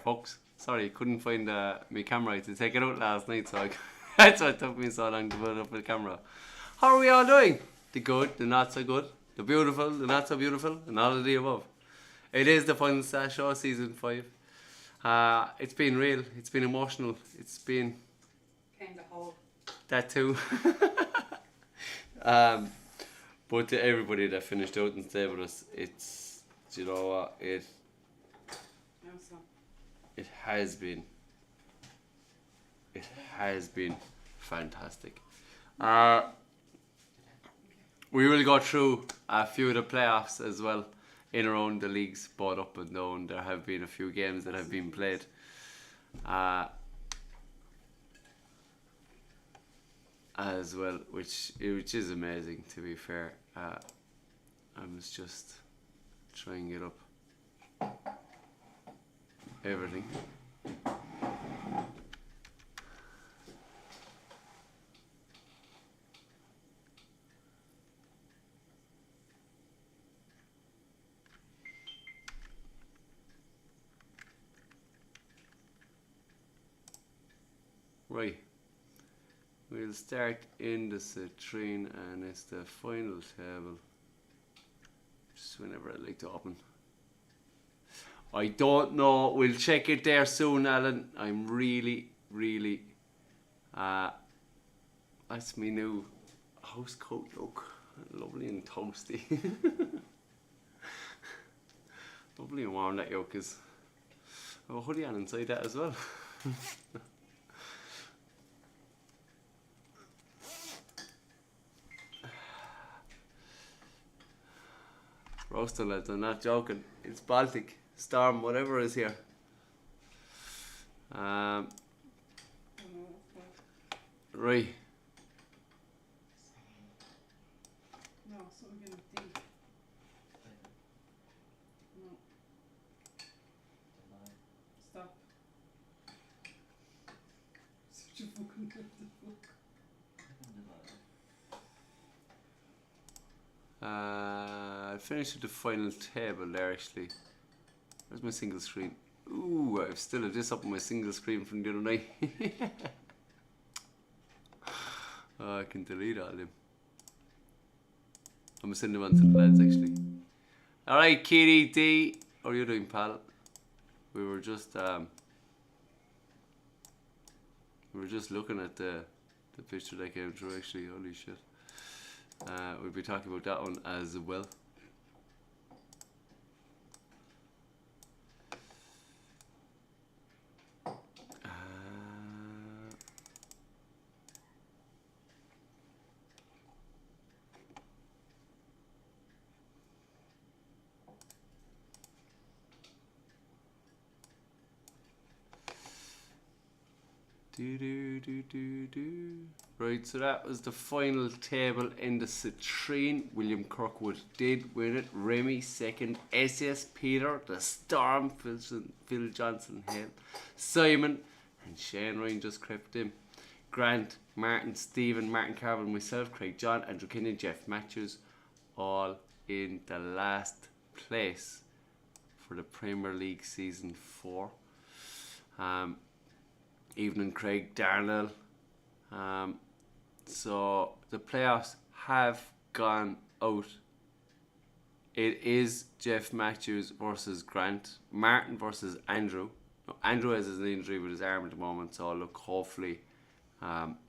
folks. Sorry, couldn't find my camera to take it out last night, so that's why it took me so long to put it up with the camera. How are we all doing? The good, the not so good, the beautiful, the not so beautiful, and all of the above. It is the Fun Show, season 5. It's been real, it's been emotional, it's been... Kind of whole. That too. But to everybody that finished out and stayed with us, it's, you know what, it has been fantastic. We will go through a few of the playoffs as well, in around the leagues, both up and down. There have been a few games that have been played. As well, which is amazing, to be fair. I was just trying it up. Everything. Right. We'll start in the citrine, and it's the final table. Just whenever I like to open. I don't know. We'll check it there soon, Alan. I'm really, that's me new house coat look. Lovely and toasty. Lovely and warm that yoke is. I have a hoodie on inside that as well. Roasting, lads, I'm not joking. It's Baltic, Storm, whatever is here. Right. No, something in D. No. Stop. Such a fucking good book. I finished with the final table there actually. Where's my single screen? Ooh, I've still have this up on my single screen from the other night. Oh, I can delete all them. I'm gonna send them on to the lads actually. Alright, Kitty D, how are you doing, pal? We were just looking at the picture that came through actually, holy shit. We'll be talking about that one as well. Right, so that was the final table in the citrine. William Kirkwood did win it. Remy second. SS Peter, the Storm, Phil Johnson, Hale, Simon, and Shane Ryan just crept in. Grant, Martin, Stephen, Martin Carvin, myself, Craig John, Andrew Kinnan, Jeff Matthews, all in the last place for the Premier League season 4. Evening, Craig, Darnell. So the playoffs have gone out. It is Jeff Matthews versus Grant. Martin versus Andrew. No, Andrew has an injury with his arm at the moment, so look, hopefully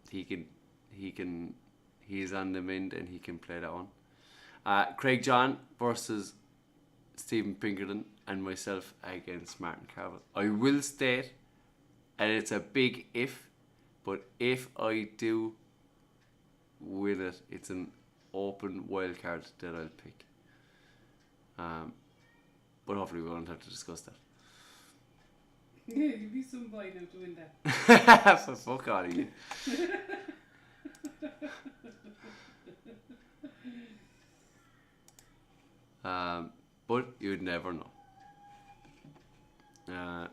he's on the mend and he can play that one. Craig John versus Stephen Pinkerton, and myself against Martin Carville. I will state, and it's a big if, but if I do win it, it's an open wild card that I'll pick. But hopefully we won't have to discuss that. Yeah, you'd be some boy now to win that. For fuck all of you. But you'd never know.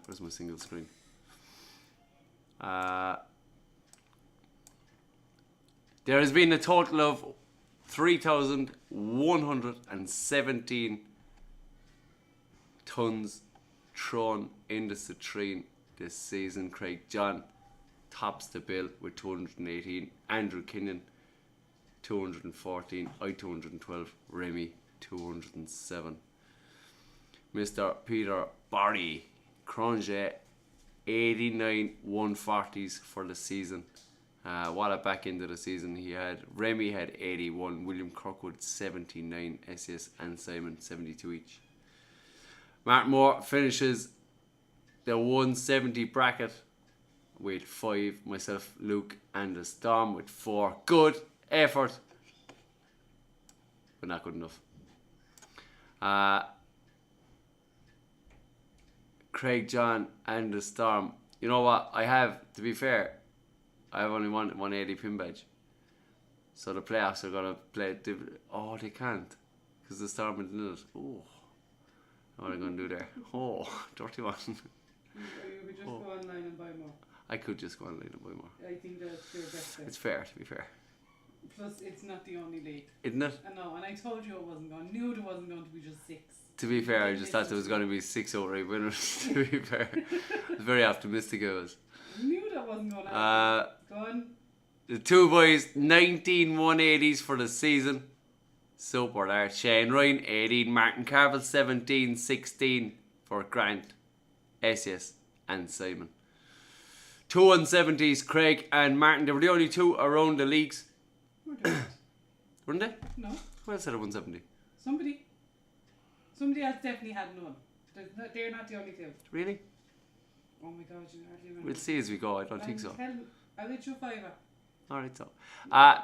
Where's my single screen? There has been a total of 3,117 tons thrown in the citrine this season. Craig John tops the bill with 218. Andrew Kinnan 214. I 212. Remy 207. Mr. Peter Barry Cronje 89 140s for the season. What a back into the season he had. Remy had 81, William Kirkwood 79, SES and Simon 72 each. Mark Moore finishes the 170 bracket with 5, myself, Luke and the Storm with 4. Good effort, but not good enough. Craig John and the Storm. You know what? I have, to be fair, I have only one 180 pin badge. So the playoffs are going to play. Oh, they can't. Because the Storm didn't it. Oh. What are they going to do there? Oh, dirty one. You could just go online and buy more. I could just go online and buy more. I think that's your best bet. It's fair, to be fair. Plus, it's not the only league. Isn't it? I know, and I told you it wasn't going. Knew it wasn't going to be just 6. To be fair, I just thought there was going to be 6 outright winners. To be fair, I was very optimistic. I was. Knew that wasn't going to happen. Go on. The two boys, 19 180s for the season. Super there. Shane Ryan 18, Martin Carville 17, 16 for Grant, SES and Simon. 2 170s, Craig and Martin. They were the only two around the leagues. Weren't they? No. Who else had a 170? Somebody else definitely had none. They're not the only two. Really? Oh my god, you hardly remember. We'll see as we go. I don't think so. I'll let you 5. Alright, so.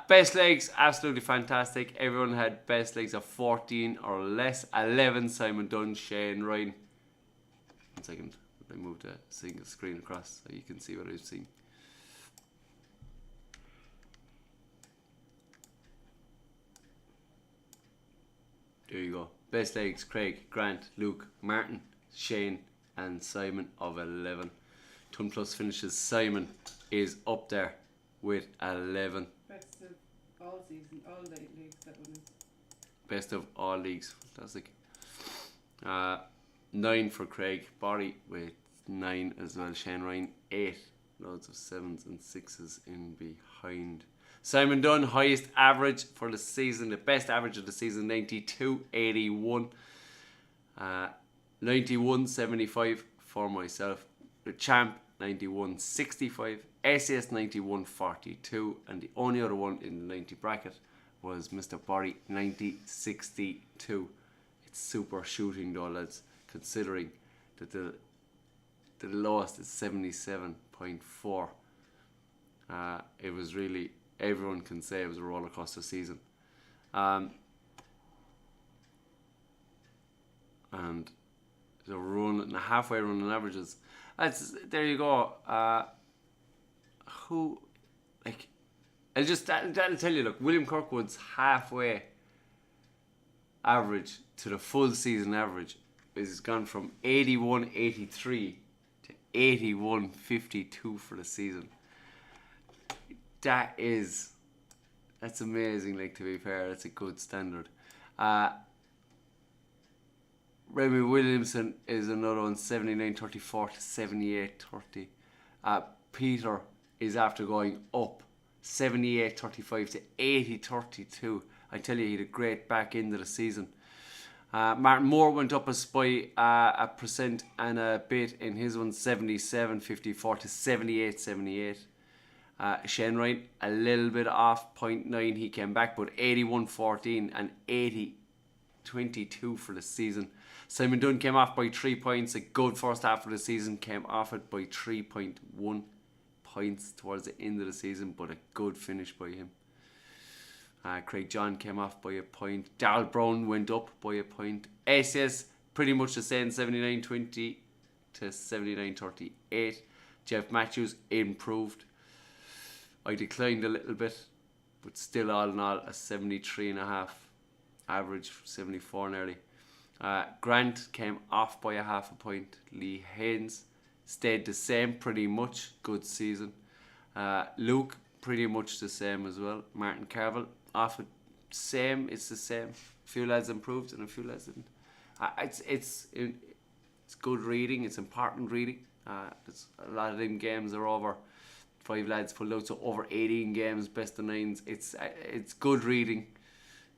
Best legs, absolutely fantastic. Everyone had best legs of 14 or less. 11, Simon Dunn, Shane Ryan. 1 second. I moved the single screen across so you can see what I've seen. There you go. Best legs, Craig, Grant, Luke, Martin, Shane and Simon of 11. Ton Plus finishes. Simon is up there with 11. Best of all season, all leagues that one is. Best of all leagues. Fantastic. 9 for Craig. Barry with 9 as well. Shane Ryan 8. Loads of 7s and 6s in behind. Simon Dunn, highest average for the season. The best average of the season, 92.81. 91.75 for myself. The champ, 91.65. SES 91.42. And the only other one in the 90 bracket was Mr. Barry, 90.62. It's super shooting though, lads, considering that the lowest is 77.4. It was really, everyone can say it was a roller coaster season. And the run and a halfway run on averages. There you go. That'll tell you. Look, William Kirkwood's halfway average to the full season average is gone from 81.83 to 81.52 for the season. That's amazing. Like, to be fair, that's a good standard. Remy Williamson is another one, 79.34 to 78.30. Peter is after going up 78.35 to 80.32. I tell you, he had a great back end of the season. Martin Moore went up by a percent and a bit in his one, 77.54 to 78.78. Shane Ryan, a little bit off, 0.9. He came back, but 81.14 and 80.22 for the season. Simon Dunn came off by 3 points. A good first half of the season, came off it by 3.1 points towards the end of the season, but a good finish by him. Craig John came off by a point. Darryl Brown went up by a point. SES pretty much the same, 79.20 to 79.38. Jeff Matthews improved. I declined a little bit, but still all in all a 73.5 average, 74 nearly. Grant came off by a half a point. Lee Haynes stayed the same pretty much, good season. Luke pretty much the same as well. Martin Carville off it, same, it's the same. A few lads improved and a few lads didn't. It's good reading. It's important reading. There's a lot of them games are over 5 lads pulled out, so over 18 games, best of 9s. It's good reading.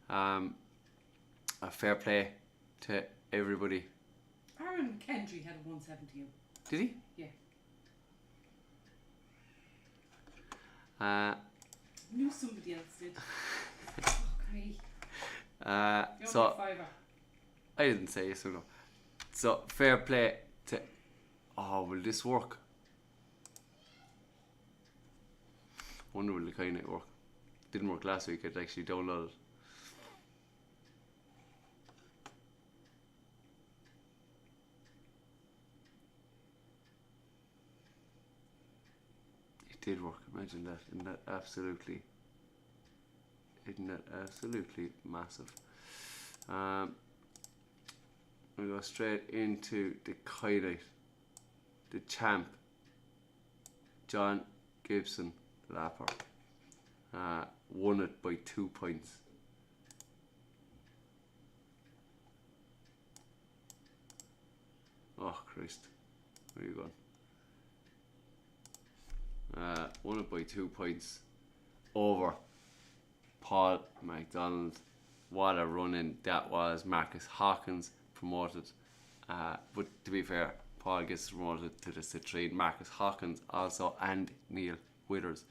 A fair play to everybody. Aaron Kendry had a 170. Did he? Yeah. Knew somebody else did. Fuck me. So Fiver. I didn't say yes or no. So fair play to. Oh, will this work? Wonder will the kind of work. Didn't work last week. I'd actually downloaded it. It did work. Imagine that. Isn't that absolutely massive? We go straight into the highlight. The champ, John Gibson Lapper, won it by 2 points. Oh Christ, where are you going? Won it by 2 points over Paul McDonald. What a run-in that was. Marcus Hopkins promoted, but to be fair, Paul gets promoted to the Citrine. Marcus Hopkins also, and Neil Withers.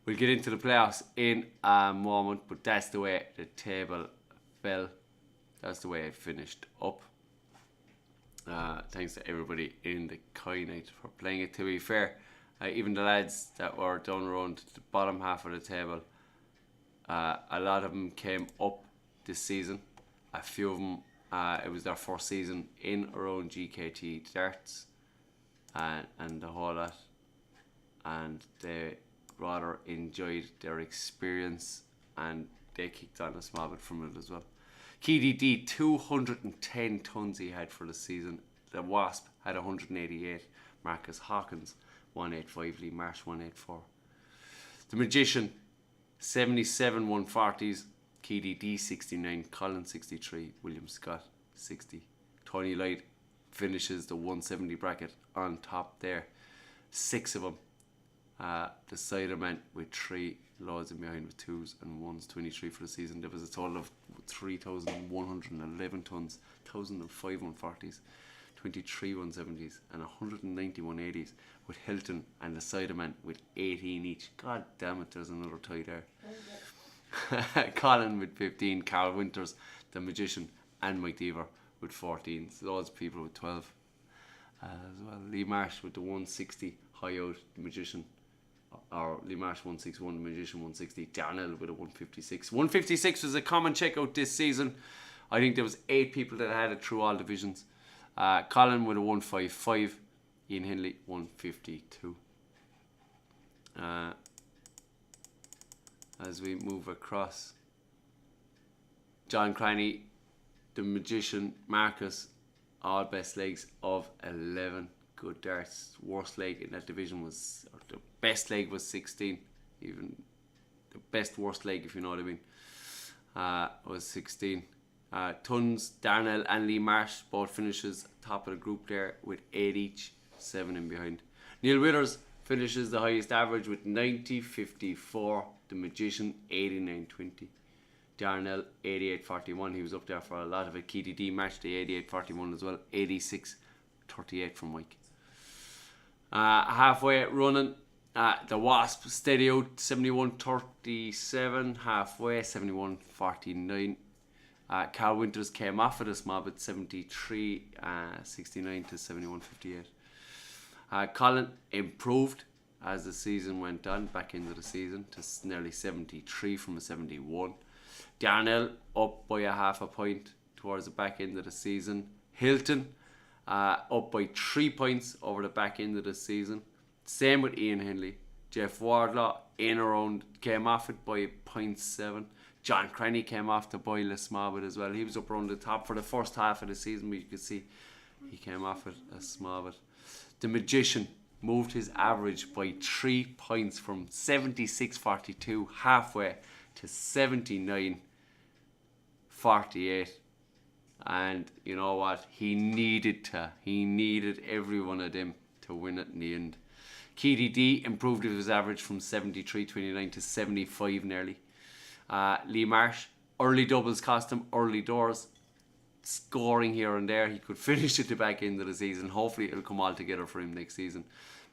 We'll get into the playoffs in a moment, but that's the way the table fell. That's the way it finished up. Thanks to everybody in the Kai Night for playing it. To be fair, even the lads that were down around the bottom half of the table, a lot of them came up this season. A few of them, it was their first season in around GKT darts and the whole lot, and they rather enjoyed their experience and they kicked on a small bit from it as well. KDD 210 tons he had for the season. The Wasp had 188. Marcus Hawkins 185. Lee Marsh 184. The Magician 77 140s. KDD 69. Colin 63. William Scott 60. Tony Light finishes the 170 bracket on top there. 6 of them. The Ciderman with 3, loads in behind with 2s and 1s, 23 for the season. There was a total of 3,111 tons, 1,005 140s, 23 170s and 190 180s, with Hilton and the Ciderman with 18 each. God damn it, there's another tie there. Colin with 15, Carl Winters, the Magician, and Mike Deaver with 14. So loads of people with 12 as well. Lee Marsh with the 160, high out, the Magician. Or Lee Marsh 161, the Magician 160, Darnell with a 156. 156 was a common checkout this season. I think there was 8 people that had it through all divisions. Colin with a 155, Ian Henley 152. As we move across, John Craney, the Magician, Marcus, all best legs of 11. Good darts. Worst leg in that division was, or the best leg was 16. Even the best worst leg, if you know what I mean, was 16. Tons, Darnell and Lee Marsh both finishes top of the group there with 8 each, 7 in behind. Neil Withers finishes the highest average with 90.54. The Magician 89.20. Darnell 88.41. He was up there for a lot of it. KDD matched the 88.41 as well. 86.38 from Mike. Halfway running, the Wasp steady out 71.37. Halfway 71.49. Carl Winters came off of this mob at 73.69 to 71.58. Colin improved as the season went on, back into the season, to nearly 73 from a 71. Darnell up by a half a point towards the back end of the season. Hilton up by 3 points over the back end of the season. Same with Ian Henley. Jeff Wardlaw in around, came off it by 0.7. John Craney came off to boil a small bit as well. He was up around the top for the first half of the season, but you could see he came off it a small bit. The Magician moved his average by 3 points from 76.42 halfway to 79.48. And you know what? He needed every one of them to win it in the end. KDD improved his average from 73.29 to 75 nearly. Lee Marsh, early doubles cost him early doors. Scoring here and there. He could finish at the back end of the season. Hopefully it'll come all together for him next season.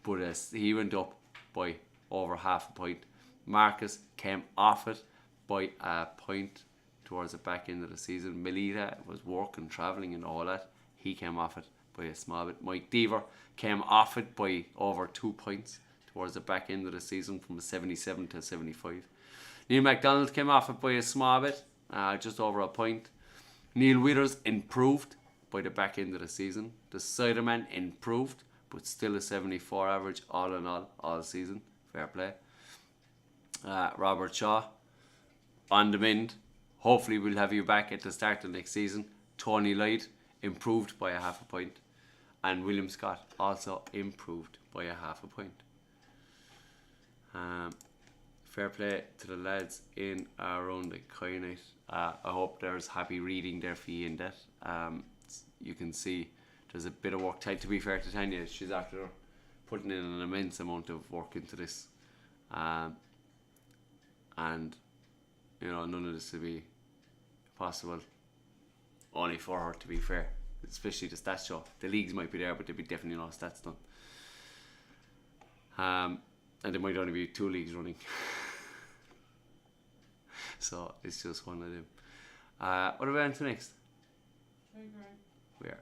But he went up by over half a point. Marcus came off it by a point towards the back end of the season. Melita was working, travelling and all that. He came off it by a small bit. Mike Deaver came off it by over 2 points towards the back end of the season from a 77 to 75. Neil MacDonald came off it by a small bit, just over a point. Neil Withers improved by the back end of the season. The Siderman improved, but still a 74 average all in all season. Fair play. Robert Shaw on the mend. Hopefully we'll have you back at the start of next season. Tony Lloyd improved by a half a point. And William Scott also improved by a half a point. Fair play to the lads in around the Kynite. I hope there's happy reading there for you in that. You can see there's a bit of work. To be fair to Tanya, she's after putting in an immense amount of work into this. And you know, none of this will be possible only for her, to be fair. Especially the stats show. The leagues might be there, but there'll be definitely no stats done. And there might only be 2 leagues running. So it's just one of them. What are we on to next? We are.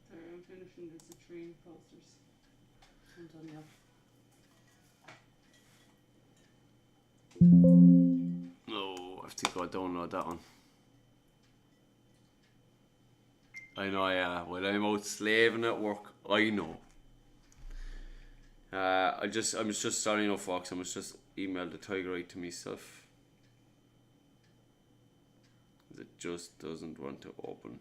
Sorry, I'm finishing this train posters. I'm done now. No, I have to go download that one. I know, yeah. Well, I'm out slaving at work. I know. I was just starting off, folks. I must just email the Tiger Eye to myself. It just doesn't want to open.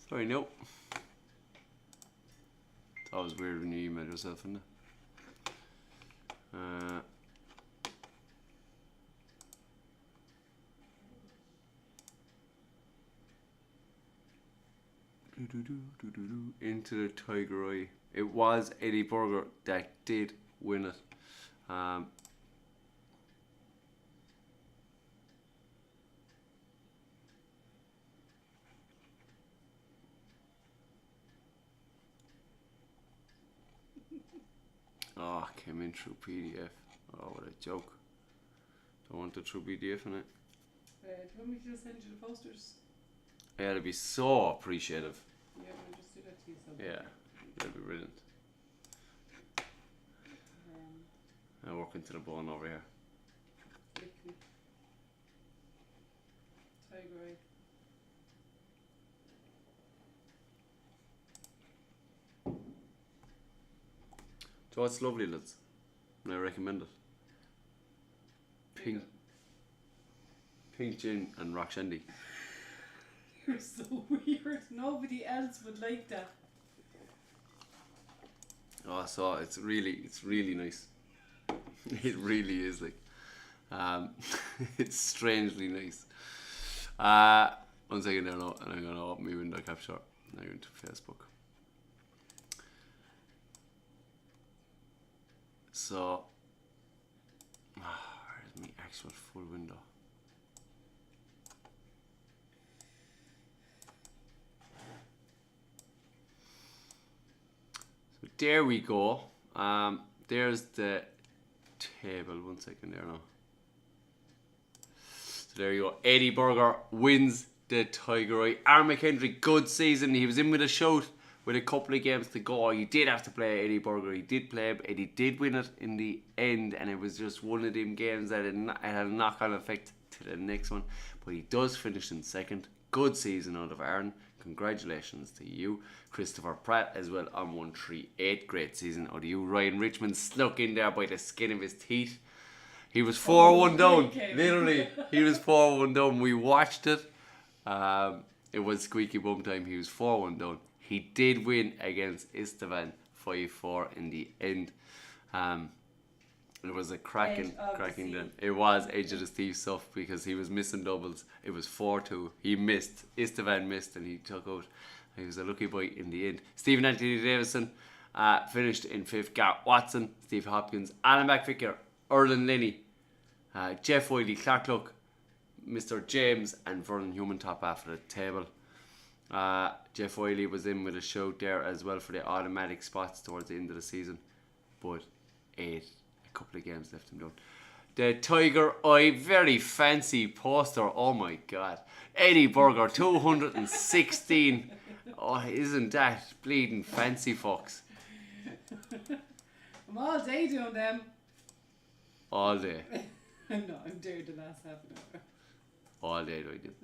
Sorry, nope. It's always weird when you email yourself, isn't it? Into the Tiger Eye. It was Eddie Berger that did win it. Oh, came in through PDF. Oh, what a joke. Don't want the true PDF in it. Do you want me to just send you the posters? Yeah, that'd be so appreciative. Yeah, I'll just do that to you. Yeah, that'd be brilliant. I work into the bone over here. Lick Tiger Eye. So it's lovely, lads. And I recommend it. Pink gin and rock shandy. You're so weird. Nobody else would like that. Oh, so it's really nice. It really is, like, it's strangely nice. 1 second there now, and I'm gonna open my window capture. Now go into Facebook. So, where's my actual full window? So there we go. There's the table. 1 second there now. So there you go. Eddie Berger wins the Tiger Eye. Aaron McHenry, good season. He was in with a shout with a couple of games to go. You did have to play Eddie Berger. He did play him. Eddie did win it in the end, and it was just one of them games that it had a knock-on effect to the next one. But he does finish in second. Good season out of Aaron. Congratulations to you. Christopher Pratt as well on 138. Great season out of you. Ryan Richmond snuck in there by the skin of his teeth. He was 4-1 down. Literally, he was 4-1 down. We watched it. It was squeaky bum time. He was 4-1 down. He did win against Istvan 5-4 in the end. It was a cracking then. It was edge of the Steve stuff because he was missing doubles. It was 4-2. He missed. Istvan missed and he took out. He was a lucky boy in the end. Stephen Anthony Davison finished in 5th. Garrett Watson, Steve Hopkins, Alan McVicker, Erlen Lenny, Jeff Wiley, Clark Luck, Mr. James and Vernon Human top half of the table. Jeff Wiley was in with a shout there as well for the automatic spots towards the end of the season. But a couple of games left him down. The Tiger Eye, very fancy poster. Oh my God. Eddie Berger, 216. Oh, isn't that bleeding fancy, folks? I'm all day doing them. All day. No, I'm doing the last half an hour. All day do I do.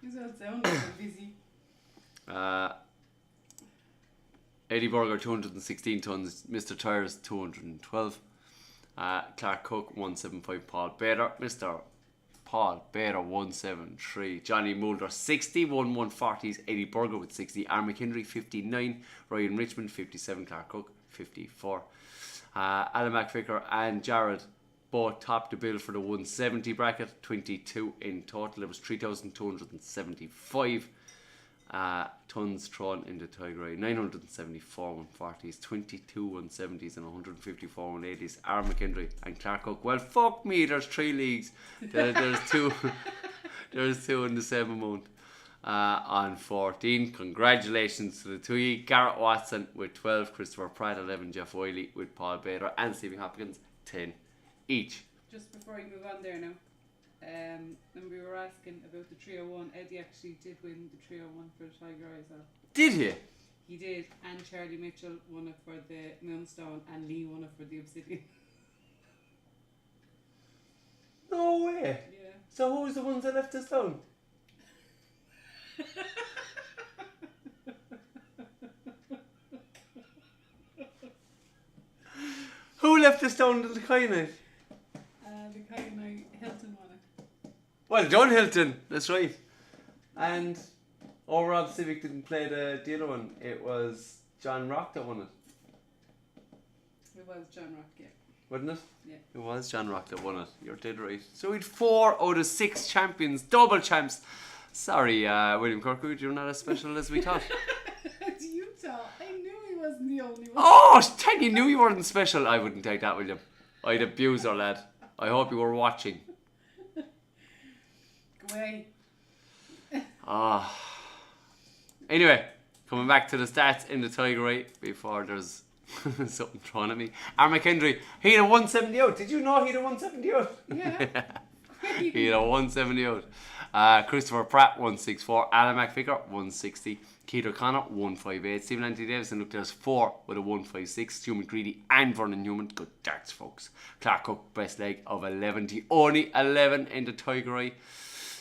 You don't sound like I'm busy. Eddie Berger 216 tons, Mr. Tires 212, Clark Cook 175, Paul Bader, Mr. Paul Bader 173, Johnny Mulder 61 140s, Eddie Berger with 60, Aaron McHenry 59, Ryan Richmond 57, Clark Cook 54, Alan McVicker and Jared both topped the bill for the 170 bracket, 22 in total. It was 3,275 tons thrown in the Tiger Eye, 974 140s, 22 170s and 154 180s. Aaron McHenry and Clark Cook. Well, fuck me, there's 3 leagues. There's two. There's 2 in the same amount. On 14. Congratulations to the 2 of you. Garrett Watson with 12, Christopher Pratt 11, Jeff Wiley with Paul Bader and Stephen Hopkins 10 each. Just before you move on there now, when we were asking about the 301, Eddie actually did win the 301 for the Tiger Eye as well. Did he? He did, and Charlie Mitchell won it for the Moonstone, and Lee won it for the Obsidian. No way. Yeah. So who was the ones that left us down? Who left us down to the Kynite? The Kynite Hilton won it. Well, John Hilton, that's right. And Rob Civic didn't play the other one. It was John Rock that won it. It was John Rock, yeah. Wasn't it? Yeah. It was John Rock that won it. You're dead right. So we'd 4 out of 6 champions, double champs. Sorry, William Kirkwood, you're not as special as we thought. You thought? I knew he wasn't the only one. Oh, Ted, you knew you weren't special. I wouldn't take that, William. I'd abuse our lad. I hope you were watching. Go away. Anyway, coming back to the stats in the Tiger Eye before there's something thrown at me. Aaron McHenry, he had a 170 out. Did you know he had a 170 out? Yeah. He had a 170 out. Christopher Pratt 164, Alan McVicker 160, Keith O'Connor 158, Stephen Anthony Davison looked there's 4 with a 156, Stu McCready and Vernon Newman. Good darts, folks. Clark Cook best leg of 11, only 11 in the Tiger Eye.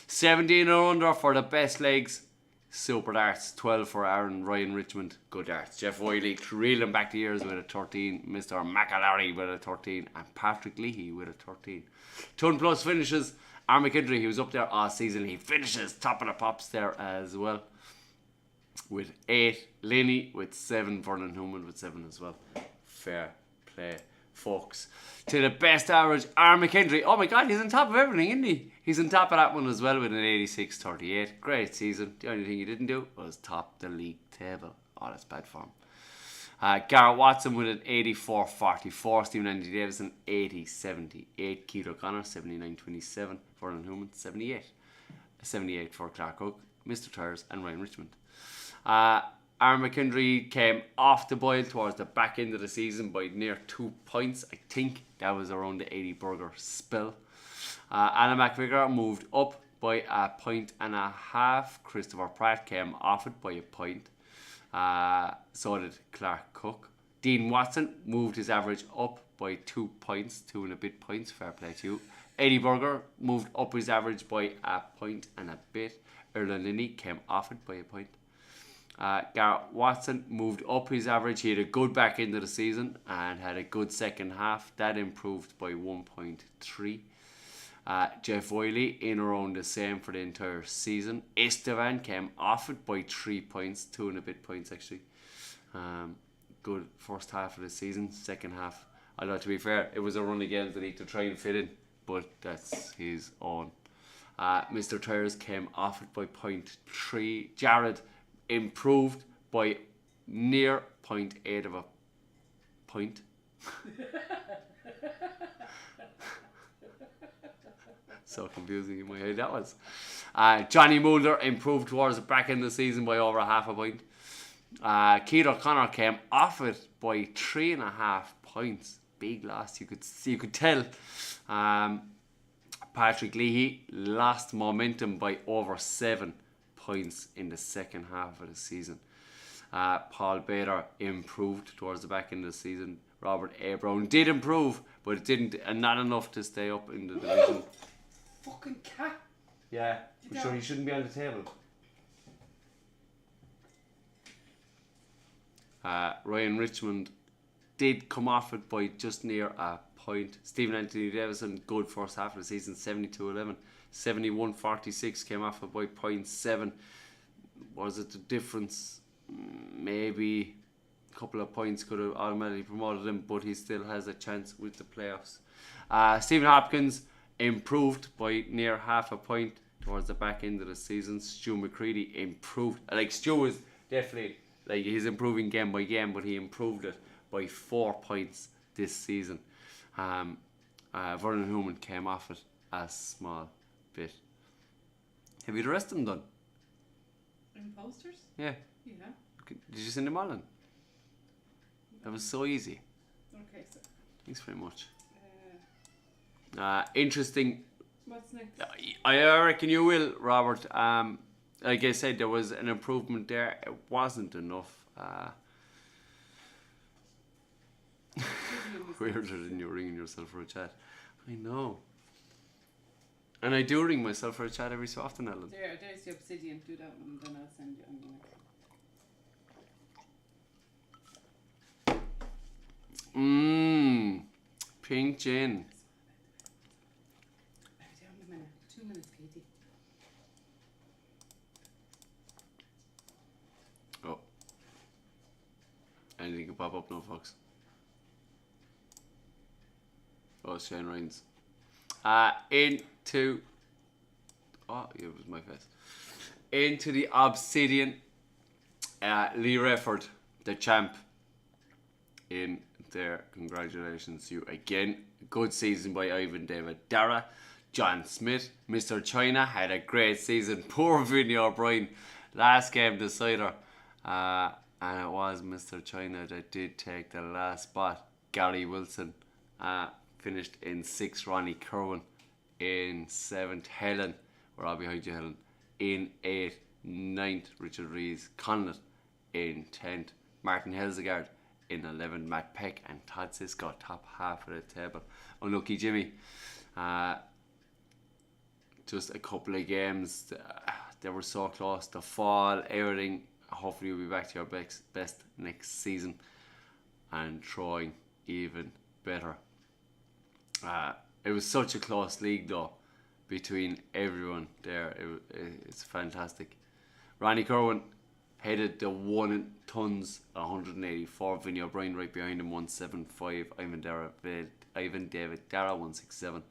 17 or under for the best legs. Super darts, 12 for Aaron Ryan Richmond. Good darts. Jeff Wiley reeling back the years with a 13. Mr. McAlary with a 13. And Patrick Leahy with a 13. Ton plus finishes. Aaron McHenry, he was up there all season. He finishes top of the pops there as well. With 8. Lenny with 7. Vernon Newman with 7 as well. Fair play, folks. To the best average, Aaron McHenry. Oh my God, he's on top of everything, isn't he? He's on top of that one as well with an 86-38. Great season. The only thing he didn't do was top the league table. Oh, that's bad form. Garrett Watson with an 84-44. Stephen Andy Davison 80-78. Keith O'Connor 79-27. Vernon Newman 78. 78 for Clark Cook, Mr. Tires and Ryan Richmond. Aaron McHenry came off the boil towards the back end of the season by near 2 points. I think that was around the 80 burger spell. Alan McVicker moved up by 1.5 points. Christopher Pratt came off it by a point. So did Clark Cook. Dean Watson moved his average up by 2 points, 2 and a bit points. Fair play to you. Eddie Berger moved up his average by a point and a bit. Erlen Linney came off it by a point. Garrett Watson moved up his average. He had a good back end of the season and had a good second half. That improved by 1.3. Jeff Wiley in around the same for the entire season. Estevan came off it by 3 points, 2 and a bit points actually. Good first half of the season. Second half, although to be fair, it was a run again that he had to try and fit in, but that's his own. Mr. Tires came off it by 0.3. Jared improved by near 0.8 of a point. So confusing in my head that was. Johnny Mulder improved towards the back end of the season by over 0.5 point. Keith O'Connor came off it by 3.5 points. Big loss, you could tell. Patrick Leahy lost momentum by over 7 points in the second half of the season. Paul Bader improved towards the back end of the season. Robert A. Brown did improve, but it didn't, and not enough to stay up in the division. Fucking cat. Yeah, I'm sure he shouldn't be on the table. Ryan Richmond did come off it by just near a point. Stephen Anthony Davison, good first half of the season, 72-11. 71-46 came off it by 0.7. Was it the difference? Maybe a couple of points could have automatically promoted him, but he still has a chance with the playoffs. Stephen Hopkins improved by near 0.5 point towards the back end of the season. Stu McCready improved. Stu is definitely, he's improving game by game, but he improved it by 4 points this season. Vernon Human came off it a small bit. Have you the rest of them done? In posters? Yeah. Yeah. Did you send them all in? That was so easy. Okay, so. Thanks very much. Interesting. What's next? I reckon you will, Robert. Like I said, there was an improvement there. It wasn't enough. Weirder than you ringing yourself for a chat. I know. And I do ring myself for a chat every so often, Ellen. There's the obsidian. Do that one, and then I'll send you on the next one. Pink gin. Maybe down a minute. 2 minutes, Katie. Oh. Anything can pop up now, folks. Oh, Shane Rains. Into... Oh, it was my face. Into the obsidian. Lee Refford, the champ. In there. Congratulations, you again. Good season by Ivan David Dara. John Smith, Mr. China, had a great season. Poor Vinny O'Brien. Last game decider. And it was Mr. China that did take the last spot. Gary Wilson finished in 6th. Ronnie Corwin in 7th. Helen, we're all behind you, Helen, in 8th. 9th. Richard Rees Conlon in 10th. Martin Helsegard in 11th. Matt Peck and Todd Sisko top half of the table. Unlucky Jimmy. Just a couple of games. They were so close to fall. Everything. Hopefully you'll be back to your best next season and trying even better. It was such a close league though between everyone there. It's fantastic. Ronnie Corwin headed the 1 tons 184. Vinny O'Brien right behind him 175. Ivan David Dara 167.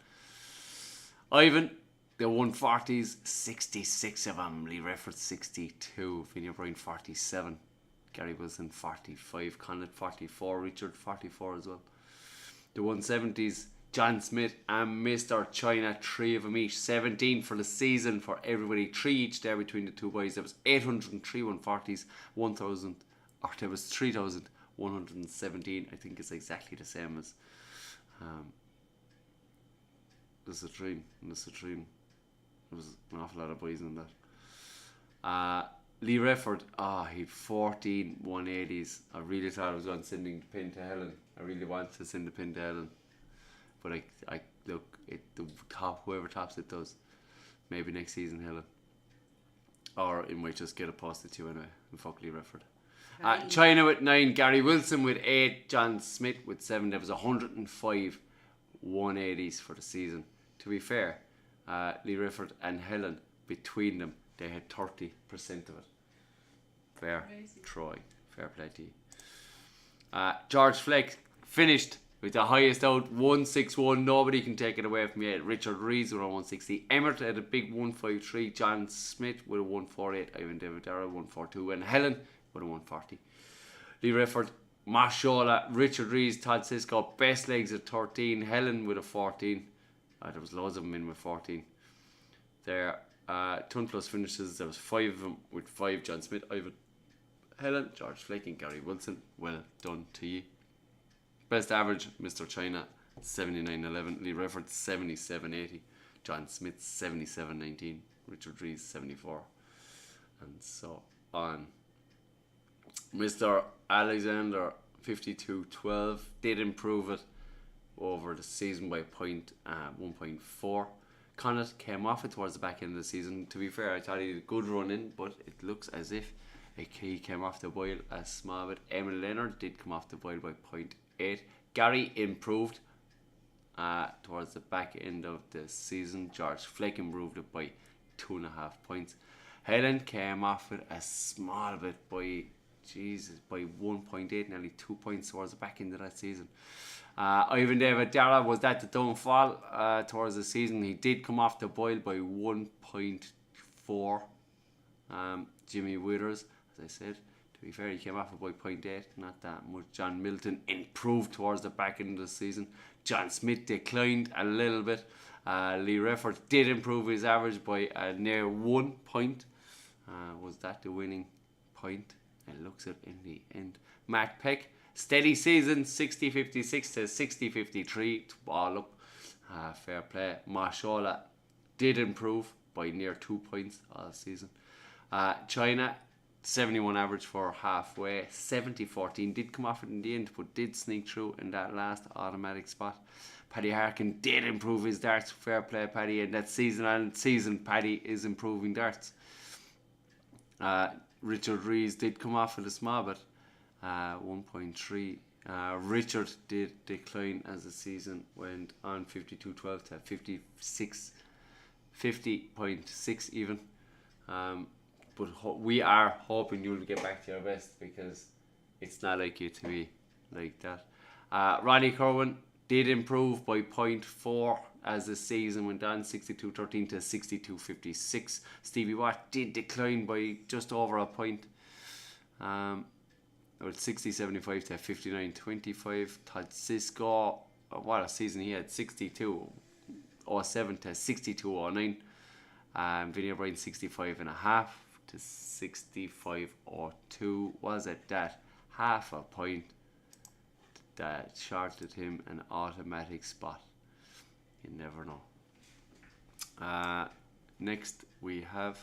Ivan, the 140s, 66 of them. Lee Refford 62. Vinny O'Brien 47. Gary Wilson 45. Conlon 44. Richard 44 as well. The 170s, John Smith and Mr. China, 3 of them each. 17 for the season for everybody. 3 each there between the two boys. There was 803 140s. 1,000, or there was 3,117. I think it's exactly the same as the Citrine. And the Citrine There was an awful lot of boys in that. Lee Refford, he 14 180s. I really thought I was going to send the pin to Helen. I really wanted to send the pin to Helen. But I look, whoever tops it does. Maybe next season, Helen. Or it might just get a posted to you anyway. And fuck Lee Refford. China with 9, Gary Wilson with 8, John Smith with 7. There was 105 180s for the season. To be fair, Lee Refford and Helen, between them, they had 30% of it. Fair, Amazing. Troy. Fair play to you. George Fleck finished with the highest out, 161. Nobody can take it away from you. Richard Rees with a 160. Emmert had a big 153. John Smith with a 148. Ivan David Darrell 142. And Helen with a 140. Lee Refford, Mashola, Richard Rees, Todd Cisco, best legs at 13. Helen with a 14. There was loads of them in with 14. There. Ton plus finishes. There was 5 of them with 5. John Smith, Ivan, Helen, George Fleck and Gary Wilson. Well done to you. Best average, Mr. China 79.11. Lee Refford 77.80. John Smith 77.19. Richard Rees 74. And so on. Mr. Alexander 52.12 did improve it over the season by 1.4. Connacht came off it towards the back end of the season. To be fair, I thought he did a good run in, but it looks as if he came off the boil a small bit. Emil Leonard did come off the boil by 0.8. Gary improved towards the back end of the season. George Fleck improved it by 2.5 points. Helen came off it a small bit by 1.8, nearly 2 points towards the back end of that season. Ivan David Dara was that the downfall towards the season. He did come off the boil by 1.4. Jimmy Withers, as I said, to be fair, he came off it by 0.8, not that much. John Milton improved towards the back end of the season. John Smith declined a little bit. Lee Refford did improve his average by near 1 point. Was that the winning point? It looks it in the end. Matt Peck, steady season, 60-56 to 60-53. Ball up. Fair play. Mashola did improve by near 2 points all season. China, 71 average for halfway. 70-14 did come off it in the end, but did sneak through in that last automatic spot. Paddy Harkin did improve his darts. Fair play, Paddy. And that season, Paddy is improving darts. Richard Rees did come off it a small bit. 1.3. Richard did decline as the season went on. 52.12 to 50.6 even. But we are hoping you'll get back to your best, because it's not like you to be like that. Ronnie Corwin did improve by 0.4 as the season went on, 62.13 to 62.56. Stevie Watt did decline by just over a point. With 60.75 to 59.25. Todd Cisco, what a season he had, 62.07 to 62.09. Vinny O'Brien 65.5 to 65.02. Was it that half a point that shorted him an automatic spot? You never know. Next we have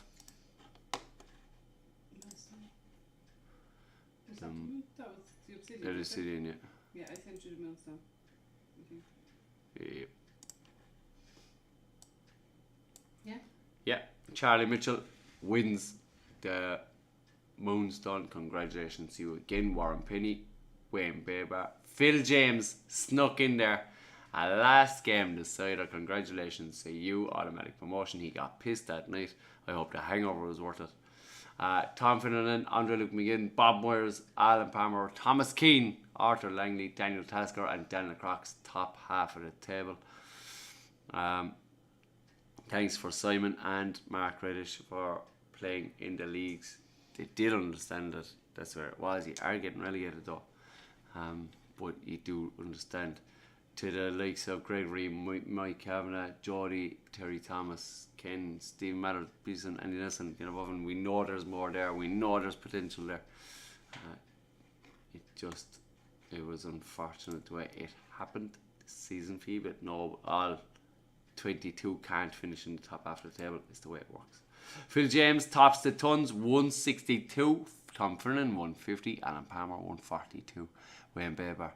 that was the Obsidian. the Obsidian, yeah. Yeah, I sent you the millstone. Yep. Yeah. Yeah, Charlie Mitchell wins the Moonstone. Congratulations to you again. Warren Penny, Wayne Baber, Phil James snuck in there. A last game decider. Congratulations to you. Automatic promotion. He got pissed that night. I hope the hangover was worth it. Tom Finneran, Andre Luke McGinn, Bob Moyers, Alan Palmer, Thomas Keane, Arthur Langley, Daniel Tasker and Daniel Crocs, top half of the table. Thanks for Simon and Mark Reddish for playing in the leagues. They did understand it. That's where it was. You are getting relegated though. But you do understand. To the likes of Gregory, Mike Kavanagh, Jody, Terry Thomas, Ken, Steve Matter, Beeson, Andy Nelson, get above, and we know there's more there. We know there's potential there. It was unfortunate the way it happened this season for you, but no, all 22 can't finish in the top half of the table. It's the way it works. Phil James tops the tons, 162. Tom Finnan, 150. Alan Palmer, 142. Wayne Baber,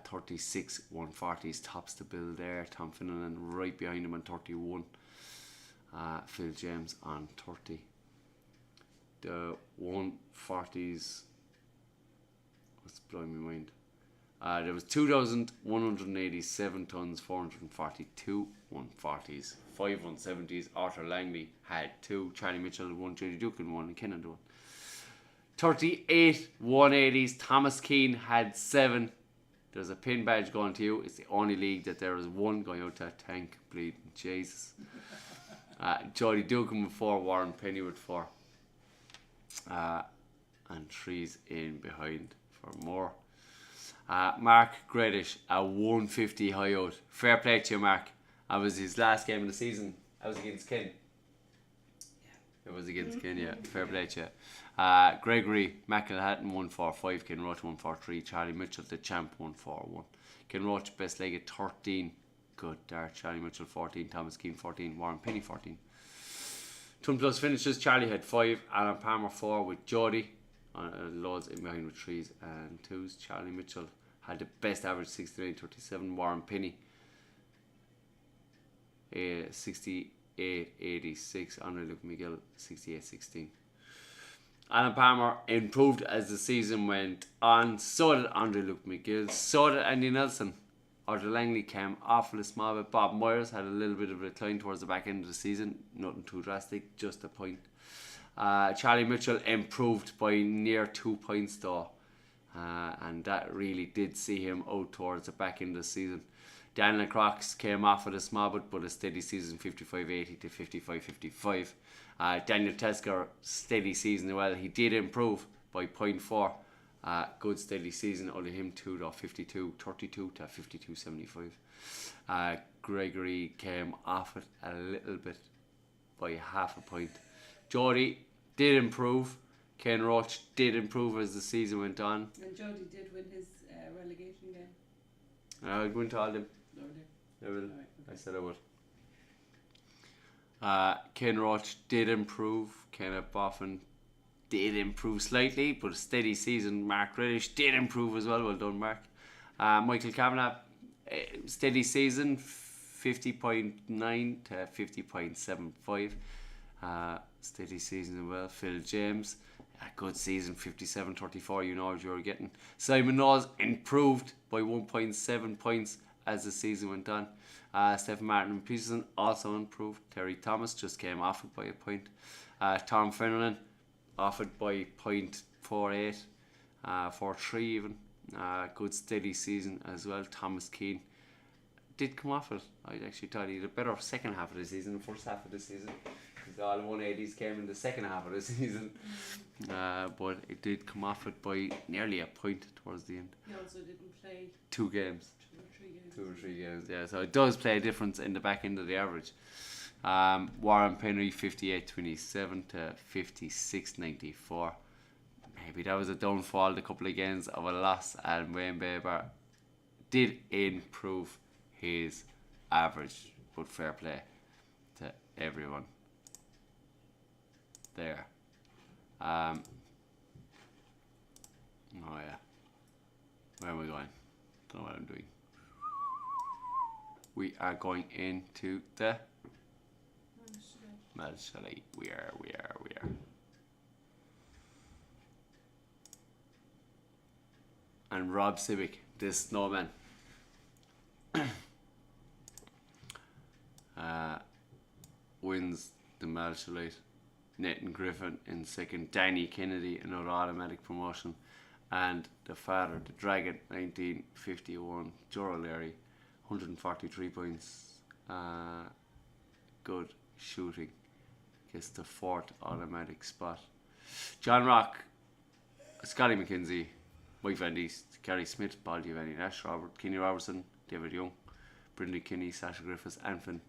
36, 140s. Tops the bill there. Tom Finnan and right behind him on 31. Phil James on 30. The 140s, what's blowing my mind? There was 2,187 tons, 442 140s, 5 170s. Arthur Langley had 2, Charlie Mitchell had 1, Judy Duke had 1, and Kennan had 1. 38 180s, Thomas Keane had 7. There's a pin badge going to you. It's the only league that there is 1 going out to Tank bleeding Jesus. Jody Dugan with 4, Warren Penny with 4. And 3's in behind for more. Mark Gredish, a 150 high out. Fair play to you, Mark. That was his last game of the season. That was against Ken. It was against Ken, yeah. Fair play to you. Gregory McElhatton, 145. Ken Roach, 143. Charlie Mitchell, the champ, 141. Ken Roach, best leg at 13. Good dart. Charlie Mitchell, 14. Thomas Keane, 14. Warren Penny, 14. Ton plus finishes. Charlie had 5. Alan Palmer, 4 with Jody. Loads in behind with 3's and 2's. Charlie Mitchell had the best average, 69.37. Warren Penny, 68.86. Andre Luke McGill, 68.16. Alan Palmer improved as the season went on. So did Andre Luke McGill. So did Andy Nelson. Arthur Langley came awfully small bit. Bob Myers had a little bit of a decline towards the back end of the season. Nothing too drastic, just a point. Charlie Mitchell improved by near 2 points though. And that really did see him out towards the back end of the season. Daniel Crocs came off with a small but a steady season, 55.80 to 55.55. Daniel Tesker, steady season as well. He did improve by 0.4. Good steady season. Only him 2 though, 52.32 to 52.75. Gregory came off it a little bit by half a point. Jody did improve. Ken Roach did improve as the season went on. And Jody did win his relegation game. I'll go into all them. I will. Right, okay. I said I would. Ken Roach did improve. Kenneth Boffin did improve slightly, but a steady season. Mark Reddish did improve as well. Well done, Mark. Michael Kavanagh, steady season, 50.9 to 50.75. Steady season as well. Phil James, a good season, 57.34. You know what you were getting. Simon Knowles improved by 1.7 points as the season went on. Stephen Martin and Peterson also improved. Terry Thomas just came off it by a point. Tom Fenelon off it by 0.48, 4.3 even. Good steady season as well. Thomas Keane did come off it. I actually thought he had a better second half of the season than the first half of the season. All 180s came in the second half of the season. But it did come off it by nearly a point towards the end. He also didn't play 2 games. 2 or 3 games. 2 or 3 games, yeah. So it does play a difference in the back end of the average. Warren Penry, 58.27 to 56.94. Maybe that was a downfall, a couple of games of a loss, and Wayne Baber did improve his average, but fair play to everyone there. Oh yeah, where am I going? Don't know what I'm doing. We are going into the Malshalai. We are. And Rob Civic, this snowman, wins the Malshalite. Nathan Griffin in second. Danny Kennedy, another automatic promotion. And the father, the Dragon, 1951. Joe O'Leary, 143 points. Good shooting. Gets the 4th automatic spot. John Rock, Scotty McKenzie, Mike Van Diest, Gary Smith, Paul Giovanni Nash, Robert Kinney Robertson, David Young, Brendan Kinney, Sasha Griffiths, Anfin,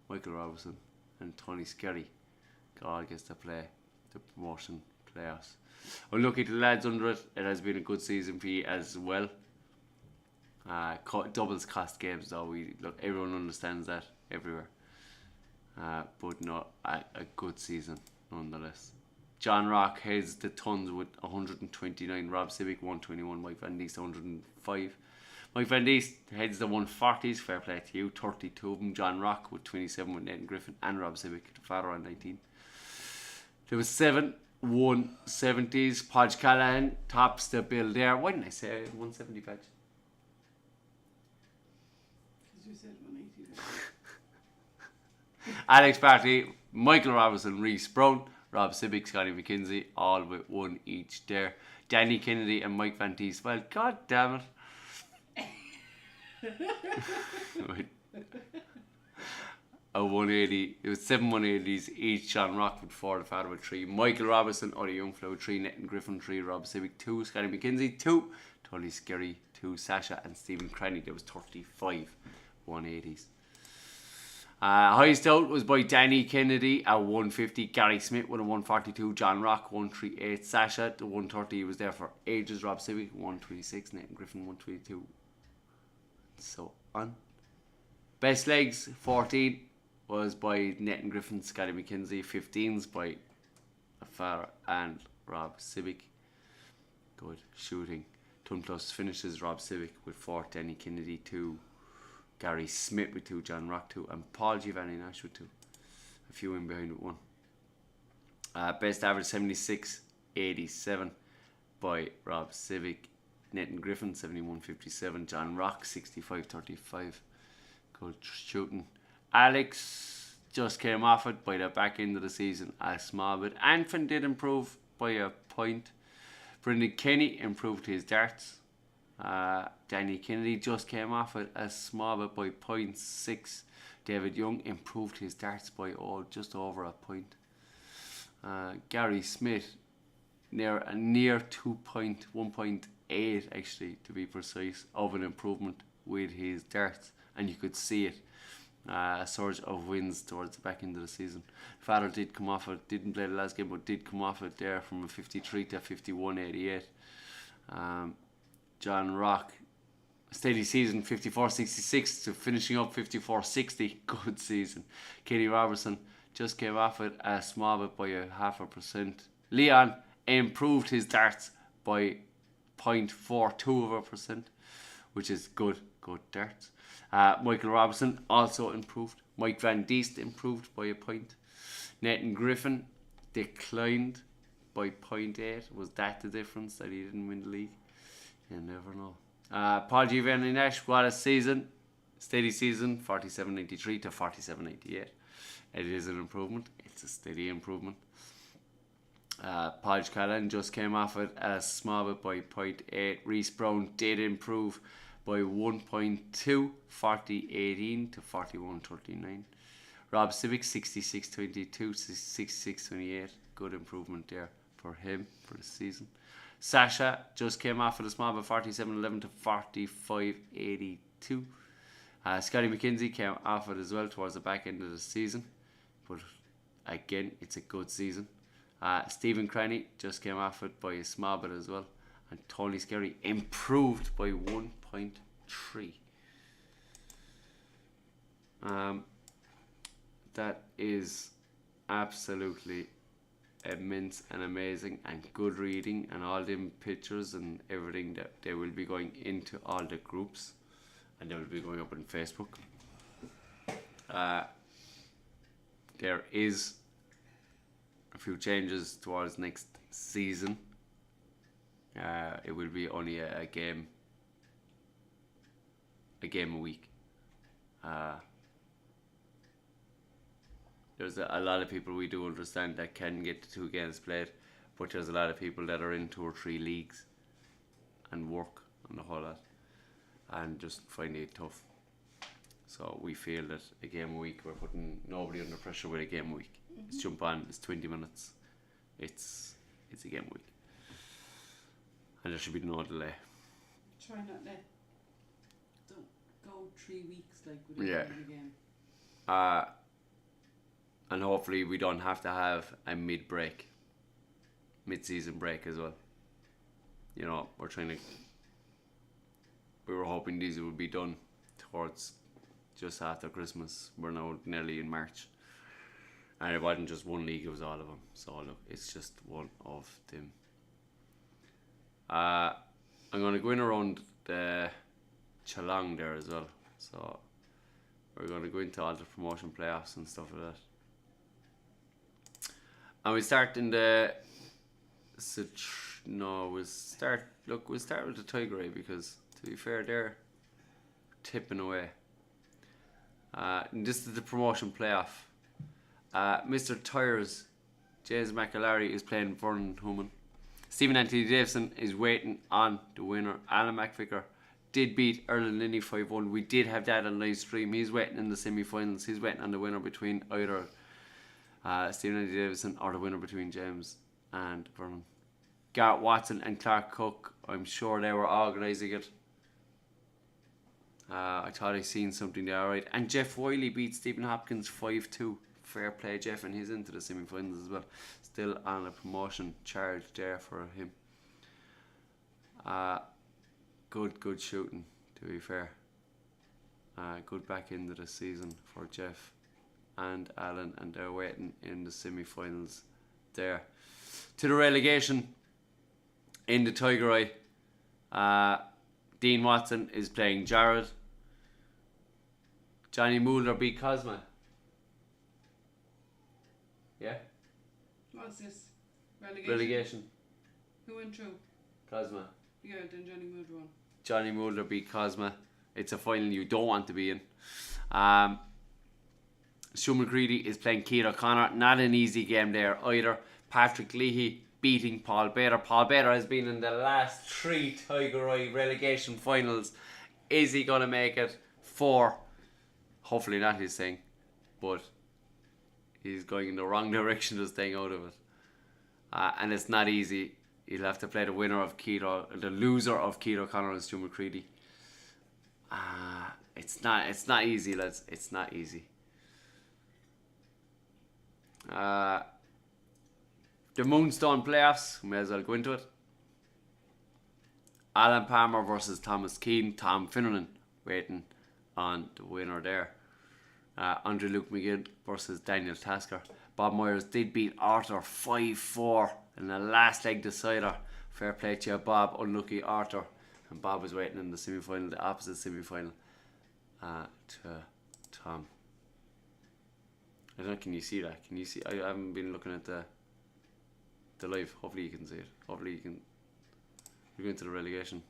Michael Robertson, and Tony Skerry. God gets to play the promotion playoffs. Unlucky to the lads under it. It has been a good season for you as well. Doubles cost games though. Everyone understands that everywhere. But no, a good season nonetheless. John Rock heads the tons with 129. Rob Civic 121. Mike Van Diest 105. Mike Van Diest heads the 140s. Fair play to you. 32 of them. John Rock with 27 with Nathan Griffin and Rob Civic, the father, on 19. There was 7 170s. Podge Callahan tops the bill there. Why didn't I say 170 patch? Because you said 180. Alex Barty, Michael Robinson, Reese Brown, Rob Civic, Scotty McKenzie, all with 1 each there. Danny Kennedy and Mike Van Diest. Well, god damn it. A 180. It was 7 180s each. John Rock with 4, the father with 3. Michael Robinson, Ollie Youngflow 3, Nathan Griffin 3, Rob Civic 2, Scotty McKenzie 2, Tony Scary 2, Sasha and Stephen Cranny. There was 35 180s. Highest out was by Danny Kennedy at 150. Gary Smith with a 142. John Rock 138. Sasha the 130 was there for ages. Rob Civic 126. Nathan Griffin 122. So on. Best legs 14 was by Nathan Griffin, Scotty McKenzie. 15s by Farah and Rob Civic. Good shooting. Ton plus finishes Rob Civic with 4. Danny Kennedy 2. Gary Smith with 2, John Rock 2, and Paul Giovanni Nash with 2. A few in behind with 1. Best average 76.87 by Rob Civic. Nathan Griffin 71.57. John Rock 65.35. Good shooting. Alex just came off it by the back end of the season a small bit. Anfin did improve by a point. Brendan Kenny improved his darts. Danny Kennedy just came off it a small bit by 0.6. David Young improved his darts by just over a point. Gary Smith near 1.8 actually, to be precise, of an improvement with his darts, and you could see it. A surge of wins towards the back end of the season. Father did come off it, didn't play the last game, but did come off it there from a 53 to 51.88. John Rock, steady season, 54.66 to finishing up 54.60. Good season. Katie Robertson just came off it a small bit by 0.5%. Leon improved his darts by 0.42%, which is good darts. Michael Robinson also improved. Mike Van Diest improved by a point. Nathan Griffin declined by 0.8. Was that the difference that he didn't win the league? You never know. Paul Giovanni Nash, what a season. Steady season, 47.93 to 47.88. It is an improvement. It's a steady improvement. Podge Callan just came off it a small bit by 0.8. Reese Brown did improve by 1.2, 40.18 to 41.39. Rob Civic 66.22 to 66.28. Good improvement there for him for the season. Sasha just came off at a small bit, 47.11 to 45.82. Scotty McKenzie came off it as well towards the back end of the season, but again, it's a good season. Stephen Cranny just came off it by a small bit as well, and Tony Scary improved by 1.3. That is absolutely immense and amazing and good reading, and all them pictures and everything that they will be going into all the groups, and they will be going up on Facebook. There is a few changes towards next season. It will be only a game a week. There's a lot of people, we do understand, that can get the 2 games played, but there's a lot of people that are in 2 or 3 leagues and work on the whole lot and just find it tough. So we feel that a game a week, we're putting nobody under pressure with a game a week. Let's jump on, it's 20 minutes. It's a game a week. And there should be no delay. Try not don't go 3 weeks like we did in the game. And hopefully we don't have to have a mid-season break as well. You know, we're trying we were hoping these would be done towards just after Christmas. We're now nearly in March. And it wasn't just one league, it was all of them. So look, it's just one of them. I'm going to go in around the Geelong there as well. So we're going to go into all the promotion playoffs and stuff like that. And we start in the... we'll start with the Tiger Eye, because to be fair, they're tipping away. And this is the promotion playoff. Mr. Tyres, James McAlary is playing Vernon Human. Stephen Anthony Davison is waiting on the winner. Alan McVicker did beat Erlen Linney 5-1. We did have that on live stream. He's waiting in the semi-finals. He's waiting on the winner between either Stephen Anthony Davison or the winner between James and Vernon. Garrett Watson and Clark Cook, I'm sure they were organising it. I thought I seen something there, right? And Jeff Wiley beat Stephen Hopkins 5-2. Fair play, Jeff, and he's into the semi-finals as well. Still on a promotion charge there for him. Good shooting, to be fair. Good back into the season for Jeff and Alan, and they're waiting in the semi-finals there. To the relegation in the Tiger Eye, Dean Watson is playing Jared. Johnny Mulder beat Cosma. Yeah? What's this? Relegation? Relegation. Who went through? Cosma. Yeah, then Johnny Mulder won. Johnny Mulder beat Cosma. It's a final you don't want to be in. Stu McCready is playing Keith O'Connor. Not an easy game there either. Patrick Leahy beating Paul Bader. Paul Bader has been in the last 3 Tiger Eye relegation finals. Is he going to make it 4? Hopefully not, he's saying. But he's going in the wrong direction to staying out of it. And it's not easy. He'll have to play the winner of the loser of Keith O'Connor and Stu McCready. It's not easy, lads. It's not easy. The Moonstone playoffs, we may as well go into it. Alan Palmer versus Thomas Keane. Tom Finneran waiting on the winner there. Andre Luke McGinn versus Daniel Tasker. Bob Myers did beat Arthur 5-4 in the last leg decider. Fair play to you, Bob. Unlucky Arthur. And Bob was waiting in the semi-final, the opposite semi-final, to Tom. I don't know, can you see that? Can you see? I haven't been looking at the live. Hopefully you can see it. Hopefully you can. We're going to the relegation.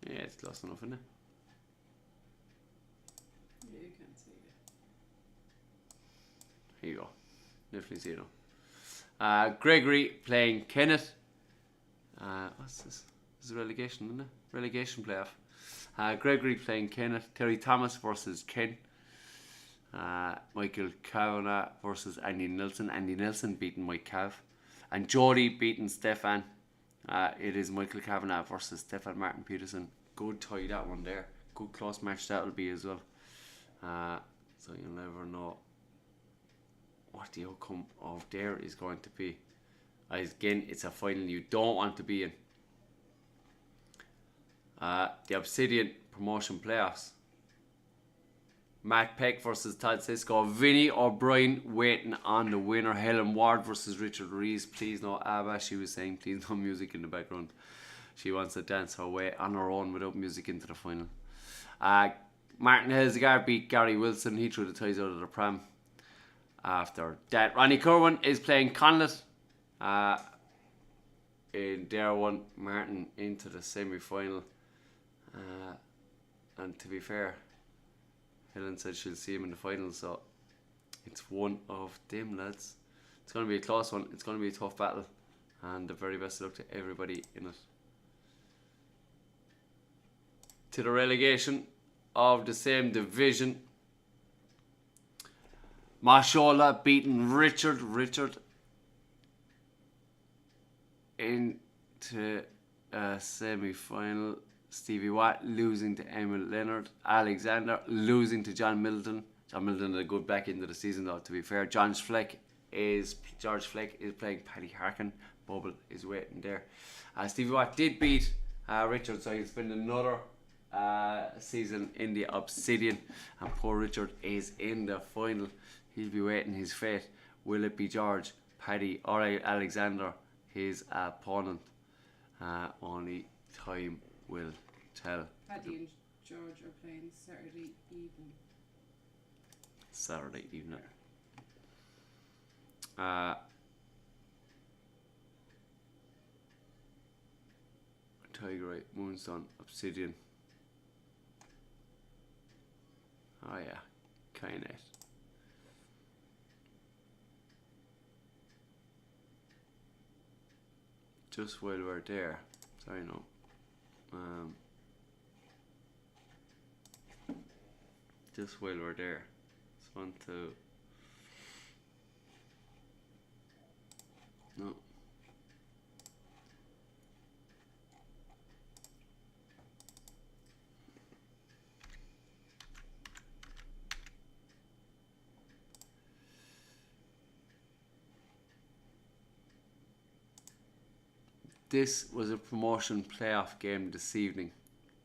Yeah, it's close enough, isn't it? Yeah, you can't see it. Here you go. Definitely see it now. Gregory playing Kenneth. What's this? This is relegation, isn't it? Relegation playoff. Gregory playing Kenneth. Terry Thomas versus Ken. Michael Kavanagh versus Andy Nelson. Andy Nelson beating Mike Cav. And Jody beating Stefan. It is Michael Kavanagh versus Stefan Martin Peterson. Good tie, that one there. Good close match that will be as well. So you'll never know what the outcome of there is going to be. Again, it's a final you don't want to be in. The Obsidian promotion playoffs. Matt Peck versus Todd Cisco. Vinny O'Brien waiting on the winner. Helen Ward versus Richard Rees. Please no ABBA. She was saying please no music in the background. She wants to dance her way on her own without music into the final. Martin Helsegard beat Gary Wilson. He threw the ties out of the pram. After that, Ronnie Corwin is playing Conlett. In their one, Martin into the semi-final. And to be fair, Helen said she'll see him in the final, so it's one of them, lads. It's going to be a close one. It's going to be a tough battle, and the very best of luck to everybody in it. To the relegation of the same division. Mashola beating Richard into a semi-final. Stevie Watt losing to Emil Leonard. Alexander losing to John Middleton. John Middleton had a good back into the season though, to be fair. John Fleck is George Fleck is playing Paddy Harkin. Bubble is waiting there. Stevie Watt did beat Richard, so he'll spend another season in the Obsidian, and poor Richard is in the final. He'll be waiting his fate. Will it be George, Paddy, or Alexander, his opponent? Only time will tell. Paddy and George are playing Saturday evening. Saturday evening. Tiger Eye, Moonstone, Obsidian. Oh yeah, Kynet. Just while we're there, sorry no. Just while we're there, just want to. No. This was a promotion playoff game this evening.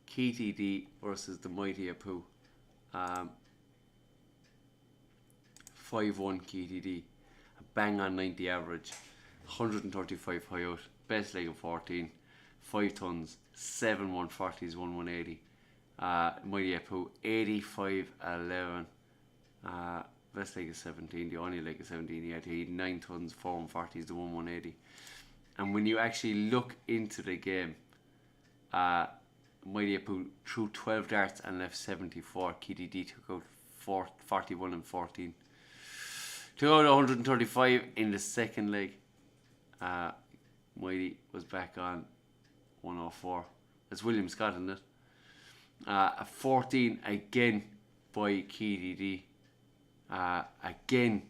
KTD versus the Mighty Apu. 5-1 KTD. A bang on 90 average. 135 high out. Best leg of 14. 5 tons. 7 140s, 1 180. Mighty Apu 85-11. Best leg of 17. The only leg of 17 he had. He had 9 tons, 4 140s to 1 180. And when you actually look into the game, Mighty Apu threw 12 darts and left 74. KDD took out 41 and 14. Took out 135 in the second leg. Mighty was back on 104. That's William Scott, isn't it? A 14 again by KDD. Again,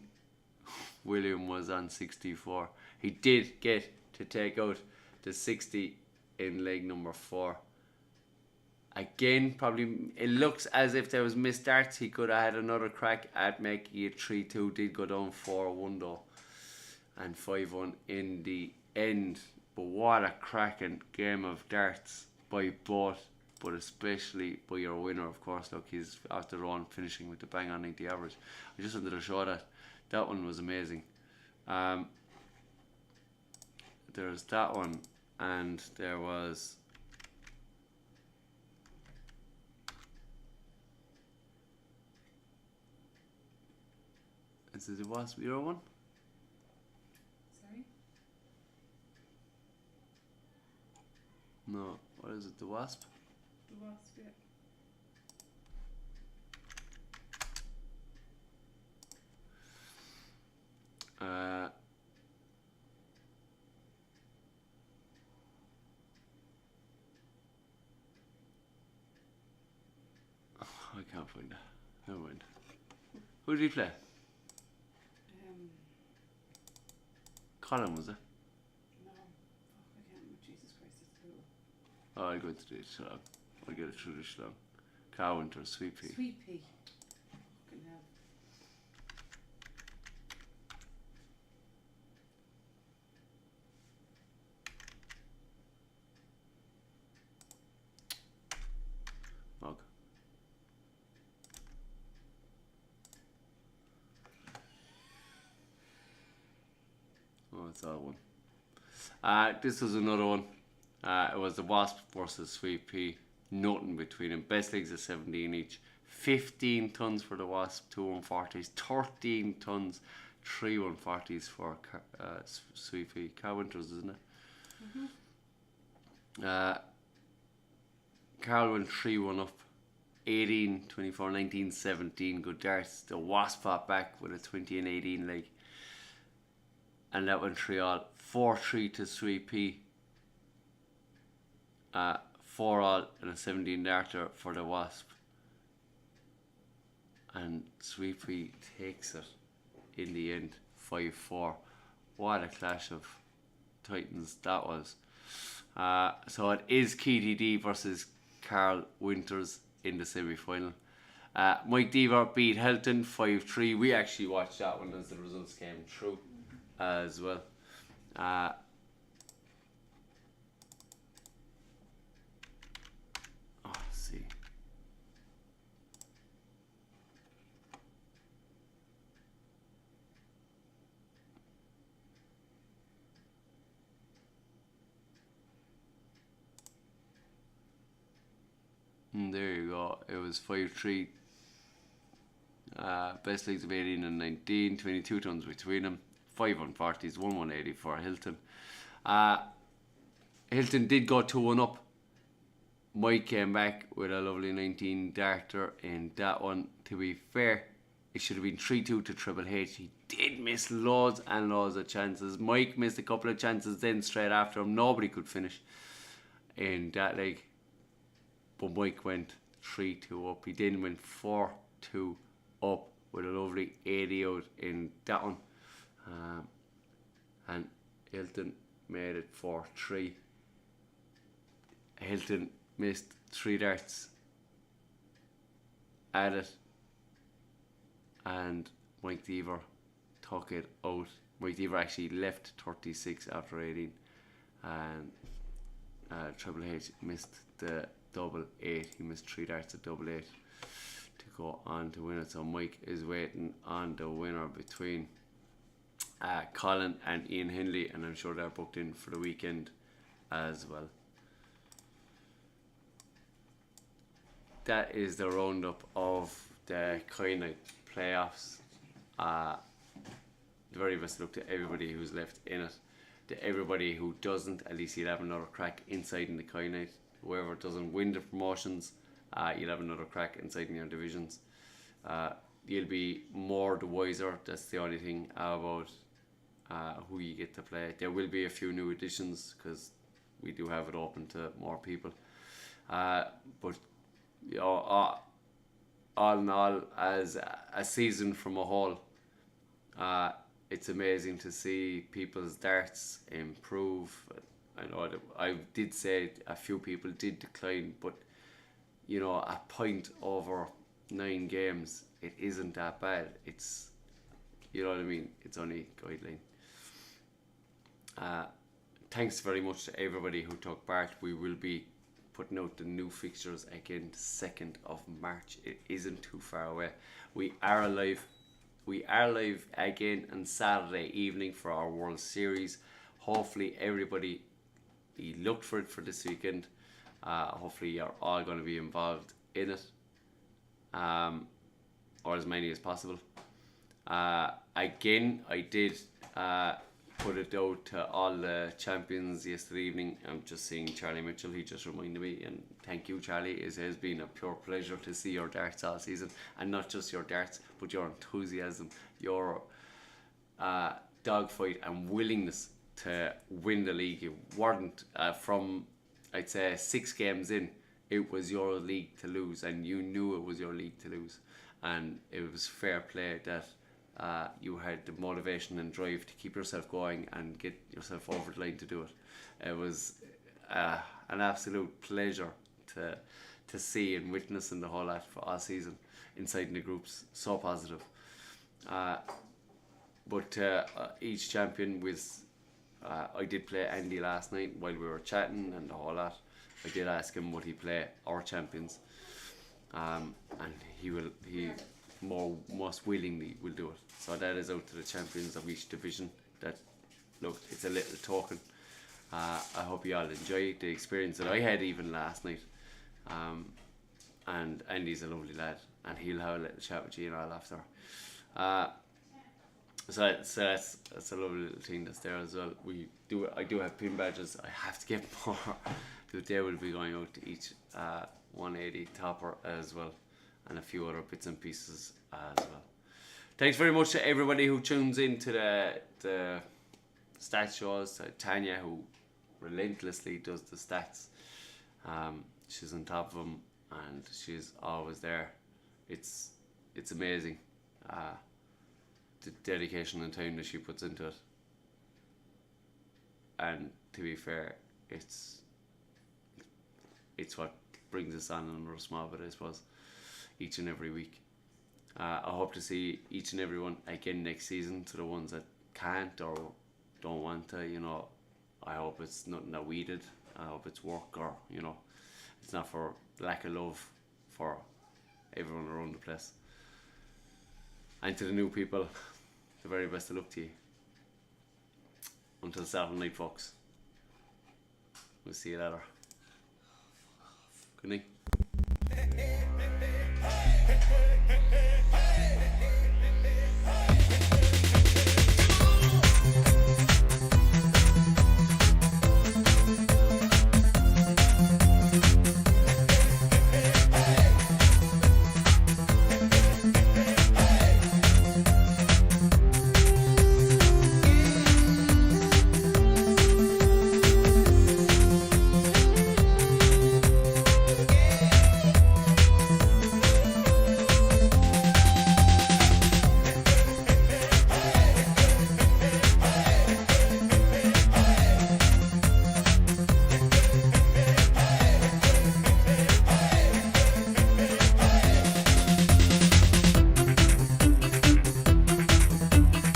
William was on 64. He did get to take out the 60 in leg number 4. Again, probably it looks as if there was missed darts. He could have had another crack at making it 3-2. Did go down 4-1 though, and 5-1 in the end. But what a cracking game of darts by both, but especially by your winner, of course. Look, he's after the run finishing with the bang on 90 average. I just wanted to show that one was amazing. There's that one, and there was. Is it the Wasp Euro one? Sorry? No, what is it, the Wasp? The Wasp, yeah. I can't find that. Never mind. Who did he play? Colin, was it? No. Fuck, I can't remember. Jesus Christ, it's cool. Oh, I'll go into the Shlong. I'll get it through the Shlong. Carwinter, Sweet Pea. Sweet Pea. Fucking hell. Mug. Oh, it's that one. This was another one. It was the Wasp versus Sweet Pea. Nothing between them. Best legs of 17 each. 15 tons for the Wasp, 2 140s. 13 tons, 3 140s for Sweet Pea. Carwinters, isn't it? Mm-hmm. Carl went 3-1 up. 18, 24, 19, 17. Good darts. The Wasp fought back with a 20 and 18 leg. And that went 3-all. 4-3 to Sweet Pea. 4-all and a 17 darter for the Wasp. And Sweet Pea takes it in the end, 5-4. What a clash of titans that was. So it is KTD versus Carl Winters in the semi-final. Mike Deaver beat Helton 5-3. We actually watched that one as the results came through. as well. Uh, let's see. And there you go. It was 5-3. Best leagues of 18 and 19, 22 tons between them. 5 140s, 180 for Hilton. Hilton did go 2-1 up. Mike came back with a lovely 19 darter in that one. To be fair, it should have been 3-2 to Triple H. He did miss loads and loads of chances. Mike missed a couple of chances then straight after him. Nobody could finish in that leg. But Mike went 3-2 up. He then went 4-2 up with a lovely 80 out in that one. And Hilton made it 4-3. Hilton missed 3 darts at it, and Mike Deaver took it out. Mike Deaver actually left 36 after 18, and Triple H missed the double 8. He missed 3 darts at double 8 to go on to win it. So Mike is waiting on the winner between Colin and Ian Hindley, and I'm sure they're booked in for the weekend as well. That is the roundup of the Coin Night playoffs. The very best luck to everybody who's left in it. To everybody who doesn't, at least you'll have another crack inside in the Coin Night. Whoever doesn't win the promotions, you'll have another crack inside in your divisions. You'll be more the wiser. That's the only thing about who you get to play. There will be a few new additions because we do have it open to more people. But you know, all in all, as a season from a whole, it's amazing to see people's darts improve. I know that I did say a few people did decline, but you know, a point over 9 games, it isn't that bad. It's, you know what I mean, it's only guideline. Thanks very much to everybody who took part. We will be putting out the new fixtures again the 2nd of March. It isn't too far away. We are live again on Saturday evening for our World Series. Hopefully everybody looked for it for this weekend. Hopefully you're all going to be involved in it, or as many as possible. Again, I did put it out to all the champions yesterday evening. I'm just seeing Charlie Mitchell. He just reminded me, and thank you, Charlie. It has been a pure pleasure to see your darts all season, and not just your darts, but your enthusiasm, your dogfight and willingness to win the league. It weren't from, I'd say, 6 games in, it was your league to lose, and you knew it was your league to lose, and it was fair play that you had the motivation and drive to keep yourself going and get yourself over the line to do it. It was an absolute pleasure to see and witness in the whole lot for all season inside in the groups. So positive. But each champion was, I did play Andy last night while we were chatting and the whole lot. I did ask him would he play our champions, and he most willingly will do it. So that is out to the champions of each division. That, look, it's a little token. I hope you all enjoy the experience that I had even last night. And Andy's a lovely lad, and he'll have a little chat with you and all after. So that's a lovely little thing that's there as well. I do have pin badges. I have to get more. They will be going out to each 180 topper as well, and a few other bits and pieces as well. Thanks very much to everybody who tunes in to the stats shows. To Tanya, who relentlessly does the stats. She's on top of them, and she's always there. It's amazing, the dedication and time that she puts into it. And to be fair, it's what brings us on another small bit, I suppose, each and every week. I hope to see each and every one again next season, to the ones that can't or don't want to, you know, I hope it's nothing that we did. I hope it's work, or, you know, it's not for lack of love for everyone around the place. And to the new people, the very best of luck to you. Until Saturday night, folks. We'll see you later. Good night.